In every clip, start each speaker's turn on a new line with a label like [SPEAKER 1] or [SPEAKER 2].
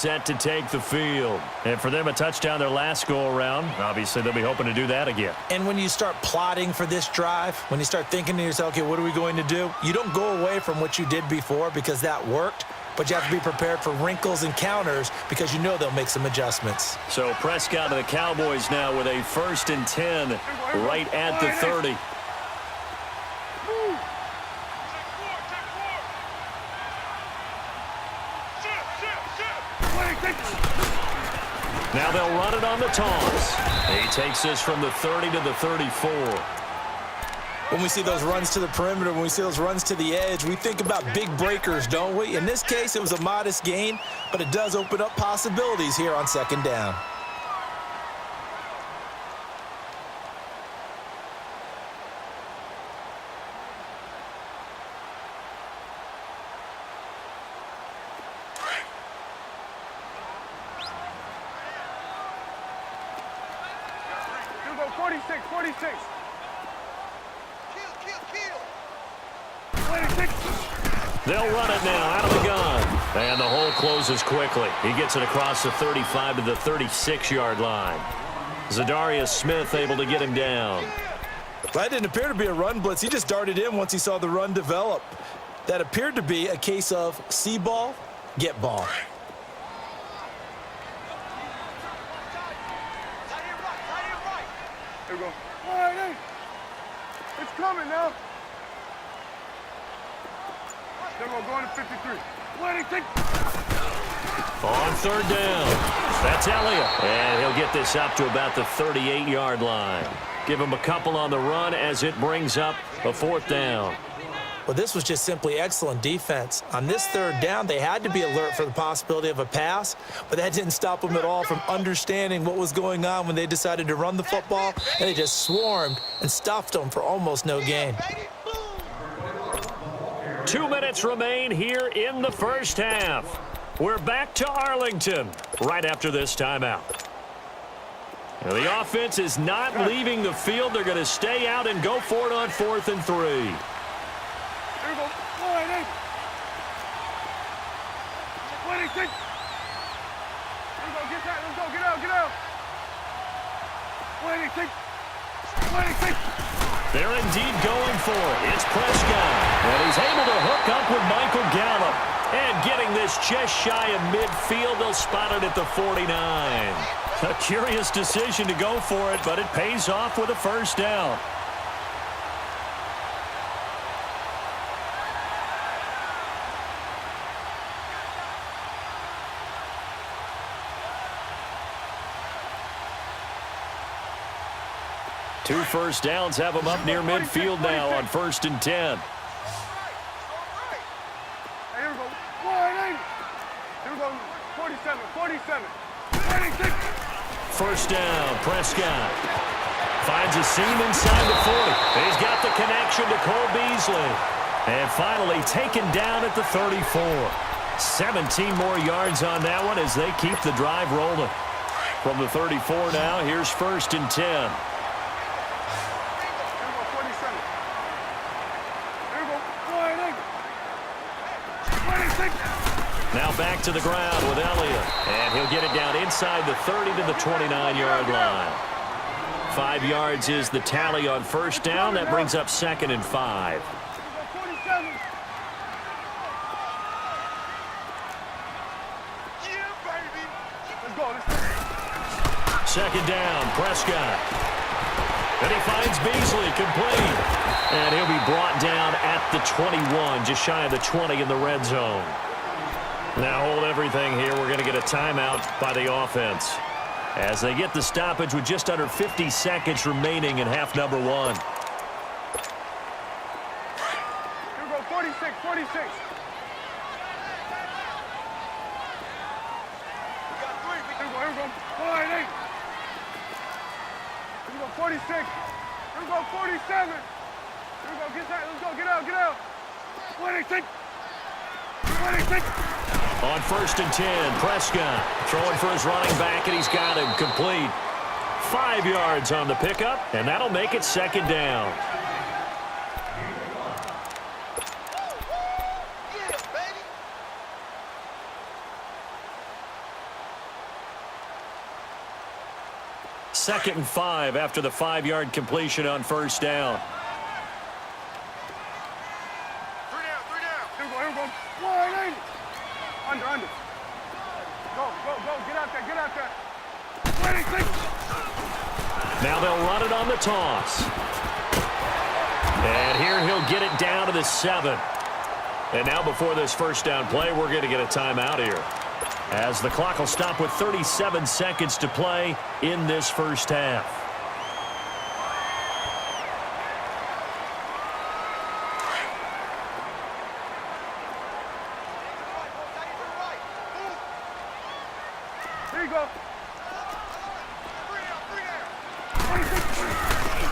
[SPEAKER 1] set to take the field. And for them, a touchdown their last go-around. Obviously, they'll be hoping to do that again.
[SPEAKER 2] And when you start plotting for this drive, when you start thinking to yourself, okay, what are we going to do? You don't go away from what you did before because that worked, but you have to be prepared for wrinkles and counters because you know they'll make some adjustments.
[SPEAKER 1] So Prescott and the Cowboys now with a 1st and 10 right at the 30. Now they'll run it on the toss. He takes this from the 30 to the 34.
[SPEAKER 2] When we see those runs to the perimeter, when we see those runs to the edge, we think about big breakers, don't we? In this case, it was a modest gain, but it does open up possibilities here on 2nd down.
[SPEAKER 1] They'll run it now out of the gun. And the hole closes quickly. He gets it across the 35 to the 36-yard line. Zadarius Smith able to get him down.
[SPEAKER 2] That didn't appear to be a run blitz. He just darted in once he saw the run develop. That appeared to be a case of see ball, get ball.
[SPEAKER 3] Here we go. All right, hey. It's coming now. Then we're going to 53.
[SPEAKER 1] On 3rd down, that's Elliott. And he'll get this up to about the 38-yard line. Give him a couple on the run as it brings up a 4th down.
[SPEAKER 2] Well, this was just simply excellent defense. On this 3rd down, they had to be alert for the possibility of a pass, but that didn't stop them at all from understanding what was going on when they decided to run the football, and they just swarmed and stuffed them for almost no gain.
[SPEAKER 1] 2 minutes remain here in the 1st half. We're back to Arlington right after this timeout. Now, the offense is not leaving the field. They're going to stay out and go for it on 4th and 3.
[SPEAKER 3] Here we go. All right, hey. 26. Here we go. Get that. Let's go. Get out. Get out. 26. 26.
[SPEAKER 1] They're indeed going for it. It's Prescott. And he's able to hook up with Michael Gallup. And getting this just shy of midfield, they'll spot it at the 49. A curious decision to go for it, but it pays off with a 1st down. Two 1st downs have them up near midfield now on 1st and 10.
[SPEAKER 3] Here we go. 180. Here we go. 47. 47. 26.
[SPEAKER 1] 1st down, Prescott. Finds a seam inside the 40. He's got the connection to Cole Beasley. And finally taken down at the 34. 17 more yards on that one as they keep the drive rolling. From the 34 now, here's 1st and 10. Now back to the ground with Elliott. And he'll get it down inside the 30 to the 29-yard line. 5 yards is the tally on 1st down. That brings up 2nd and 5. Second down, Prescott. And he finds Beasley complete. And he'll be brought down at the 21, just shy of the 20 in the red zone. Now hold everything here. We're going to get a timeout by the offense as they get the stoppage with just under 50 seconds remaining in half number 1.
[SPEAKER 3] Here we go, 46, 46. We got 3. Here we go. All right, 8. Here we go, 46. Here we go, 47. Here we go, get that. Let's go, get out, get out. 26. 26.
[SPEAKER 1] On 1st and 10, Prescott throwing for his running back, and he's got him complete. 5 yards on the pickup, and that'll make it 2nd down. 2nd and 5 after the 5-yard completion on first down.
[SPEAKER 3] Here we go. 180. Under. Go. Get out there. 26.
[SPEAKER 1] Now they'll run it on the toss. And here he'll get it down to the 7. And now before this first down play, we're going to get a timeout here, as the clock will stop with 37 seconds to play in this first half.
[SPEAKER 3] Here you go.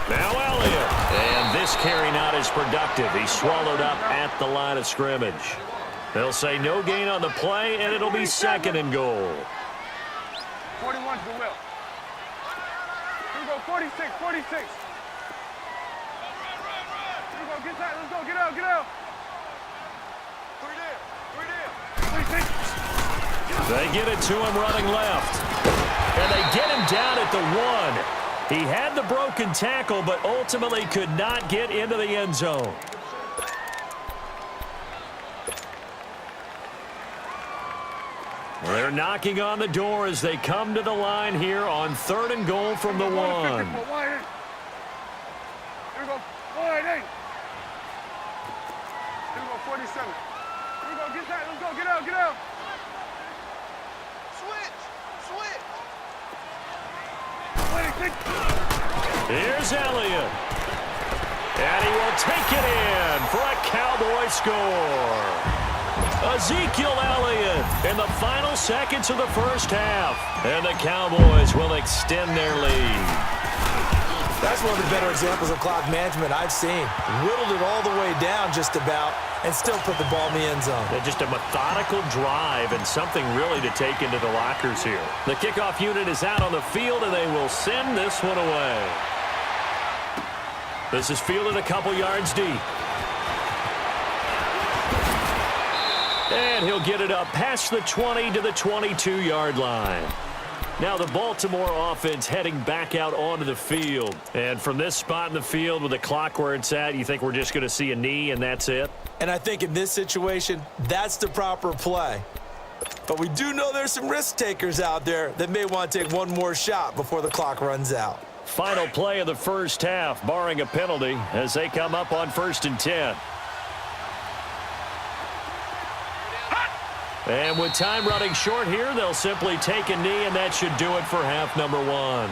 [SPEAKER 1] Now Elliott. And this carry not as productive. He's swallowed up at the line of scrimmage. They'll say no gain on the play, and it'll be 2nd and goal.
[SPEAKER 3] 41's the will. Here we go. 46. Here we go. Get that. Let's go. Get out. Put it in. 26.
[SPEAKER 1] They get it to him running left. And they get him down at the 1. He had the broken tackle, but ultimately could not get into the end zone. They're knocking on the door as they come to the line here on 3rd and goal from the 1.
[SPEAKER 3] Here we go. 180. Here we go. 47. Here we go. Get that. Let's go. Get out. Switch. 26.
[SPEAKER 1] Here's Elliott. And he will take it in for a Cowboy score. Ezekiel Elliott in the final seconds of the first half. And the Cowboys will extend their lead.
[SPEAKER 2] That's one of the better examples of clock management I've seen. Whittled it all the way down just about and still put the ball in the end zone.
[SPEAKER 1] And just a methodical drive and something really to take into the lockers here. The kickoff unit is out on the field, and they will send this one away. This is fielded a couple yards deep. And he'll get it up past the 20 to the 22-yard line. Now the Baltimore offense heading back out onto the field. And from this spot in the field with the clock where it's at, you think we're just going to see a knee and that's it?
[SPEAKER 2] And I think in this situation, that's the proper play. But we do know there's some risk takers out there that may want to take one more shot before the clock runs out.
[SPEAKER 1] Final play of the first half, barring a penalty, as they come up on 1st and 10. And with time running short here, they'll simply take a knee, and that should do it for half number 1.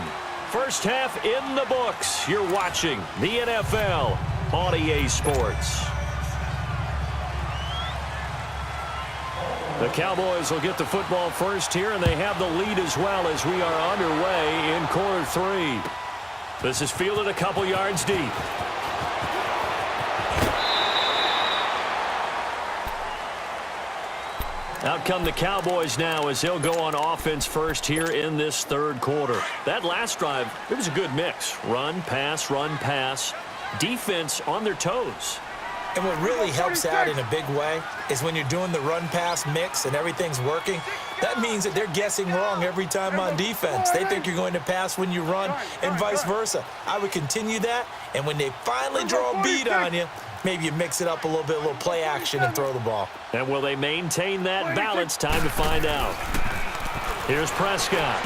[SPEAKER 1] First half in the books. You're watching the NFL on EA Sports. The Cowboys will get the football first here, and they have the lead as well as we are underway in quarter 3. This is fielded a couple yards deep. Out come the Cowboys now as they'll go on offense first here in this 3rd quarter. That last drive, it was a good mix. Run, pass. Defense on their toes.
[SPEAKER 2] And what really helps out in a big way is when you're doing the run-pass mix and everything's working, that means that they're guessing wrong every time on defense. They think you're going to pass when you run and vice versa. I would continue that, and when they finally draw a beat on you, maybe you mix it up a little play action and throw the ball.
[SPEAKER 1] And will they maintain that balance? Time to find out. Here's Prescott.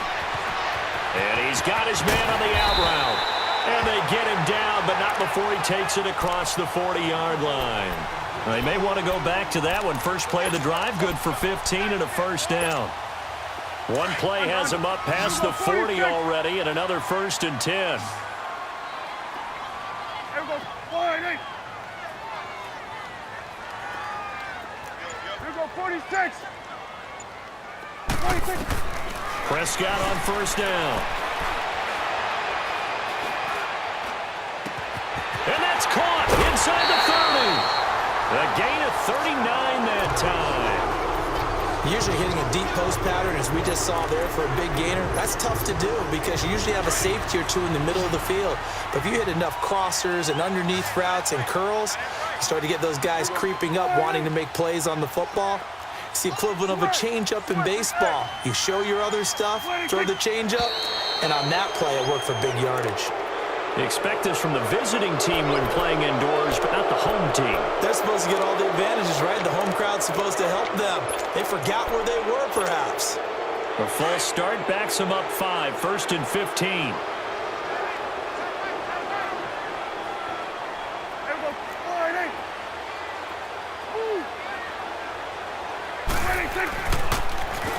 [SPEAKER 1] And he's got his man on the out route. And they get him down, but not before he takes it across the 40-yard line. They may want to go back to that one. First play of the drive, good for 15 and a first down. One play has him up past the 40 already, and another 1st and 10.
[SPEAKER 3] Here we go. 180. Here we go. 46. 46.
[SPEAKER 1] Prescott on first down. And that's caught inside the 30. A gain of 39 that time.
[SPEAKER 2] Usually hitting a deep post pattern, as we just saw there for a big gainer, that's tough to do because you usually have a safety or two in the middle of the field. But if you hit enough crossers and underneath routes and curls, you start to get those guys creeping up wanting to make plays on the football. It's the equivalent of a changeup in baseball. You show your other stuff, throw the changeup, and on that play, it worked for big yardage.
[SPEAKER 1] You expect this from the visiting team when playing indoors, but not the home team.
[SPEAKER 2] They're supposed to get all the advantages, right? The home crowd's supposed to help them. They forgot where they were, perhaps.
[SPEAKER 1] A false start backs them up 5, 1st and 15.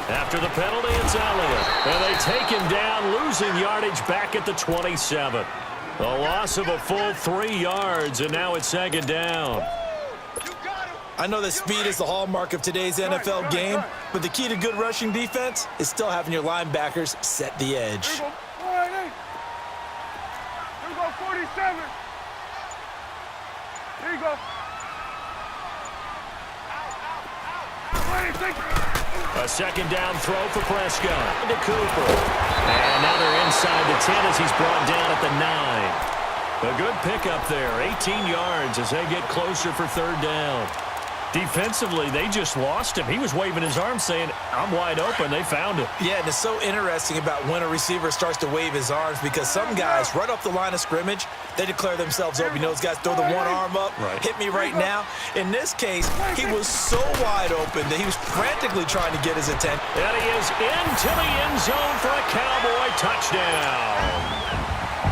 [SPEAKER 1] After the penalty, it's Elliott. And they take him down, losing yardage back at the 27. A loss of a full 3 yards, and now it's 2nd down.
[SPEAKER 2] I know that speed is the hallmark of today's NFL game, but the key to good rushing defense is still having your linebackers set the edge.
[SPEAKER 3] Here we go, 47. Here you go. 26.
[SPEAKER 1] A 2nd down throw for Prescott to Cooper. And now they're inside the 10 as he's brought down at the 9. A good pickup there, 18 yards as they get closer for 3rd down. Defensively, they just lost him. He was waving his arms saying, I'm wide open. They found him.
[SPEAKER 2] Yeah, and it's so interesting about when a receiver starts to wave his arms because some guys, right off the line of scrimmage, they declare themselves open. You know, those guys throw the one arm up, hit me right now. In this case, he was so wide open that he was frantically trying to get his attention.
[SPEAKER 1] And he is into the end zone for a Cowboy touchdown.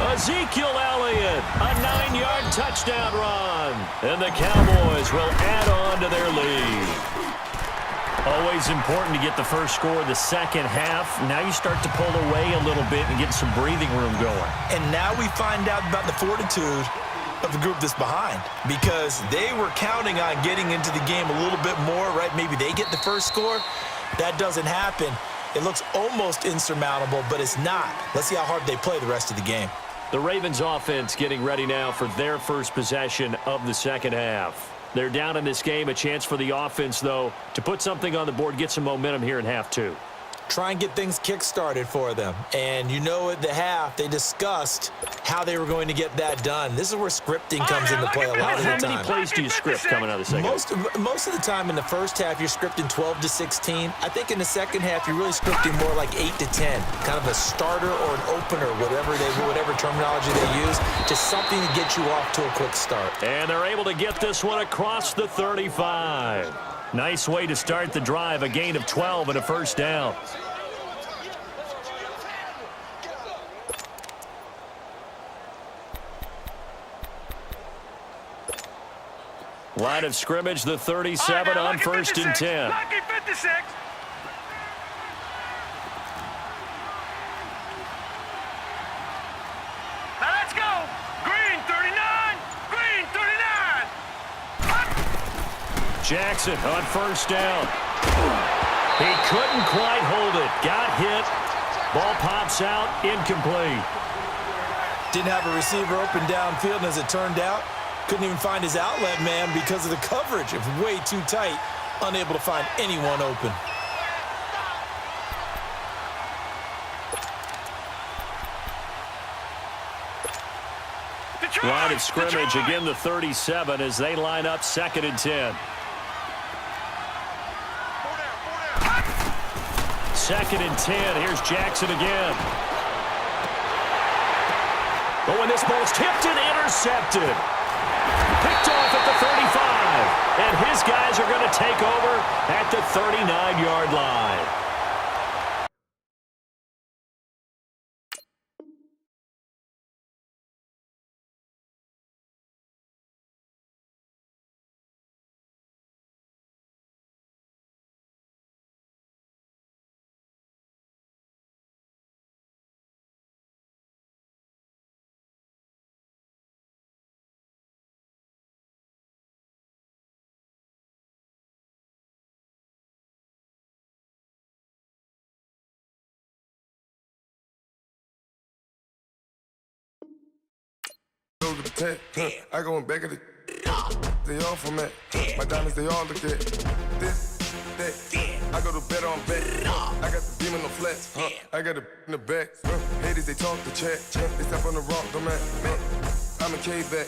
[SPEAKER 1] Ezekiel Elliott, a 9-yard touchdown run. And the Cowboys will add on to their lead. Always important to get the first score of the second half. Now you start to pull away a little bit and get some breathing room going.
[SPEAKER 2] And now we find out about the fortitude of the group that's behind because they were counting on getting into the game a little bit more, right? Maybe they get the first score. That doesn't happen. It looks almost insurmountable, but it's not. Let's see how hard they play the rest of the game.
[SPEAKER 1] The Ravens offense getting ready now for their first possession of the second half. They're down in this game. A chance for the offense, though, to put something on the board, get some momentum here in half 2.
[SPEAKER 2] Try and get things kick-started for them. And you know at the half, they discussed how they were going to get that done. This is where scripting comes into play a lot of the time.
[SPEAKER 1] How many plays do you script coming out of the second half?
[SPEAKER 2] Most of the time in the first half, you're scripting 12 to 16. I think in the second half, you're really scripting more like 8 to 10. Kind of a starter or an opener, whatever terminology they use. Just something to get you off to a quick start.
[SPEAKER 1] And they're able to get this one across the 35. Nice way to start the drive, a gain of 12 and a first down. Line of scrimmage, the 37 on 1st and 10.
[SPEAKER 3] Lucky 56. Now let's go. Green 39. Green 39.
[SPEAKER 1] Jackson on 1st down. He couldn't quite hold it. Got hit. Ball pops out, incomplete.
[SPEAKER 2] Didn't have a receiver open downfield, and as it turned out, couldn't even find his outlet man because of the coverage. It was way too tight, unable to find anyone open.
[SPEAKER 1] Line of scrimmage, again the 37 as they line up 2nd and 10. 2nd and 10, here's Jackson again. But when this ball's tipped and intercepted. Picked off at the 35. And his guys are going to take over at the 39-yard line.
[SPEAKER 4] I go in back of the they all from it. My diamonds, they all look at this, that. I go to bed on bet. I got the beam in the flex. I got it in the back. Haters, they talk the chat. They step on the rock, the man. I'm a K back.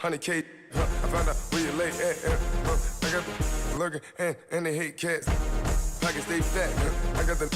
[SPEAKER 4] 400K. I found out where you lay at. got the lurking and they hate cats. Pockets stay fat. I got the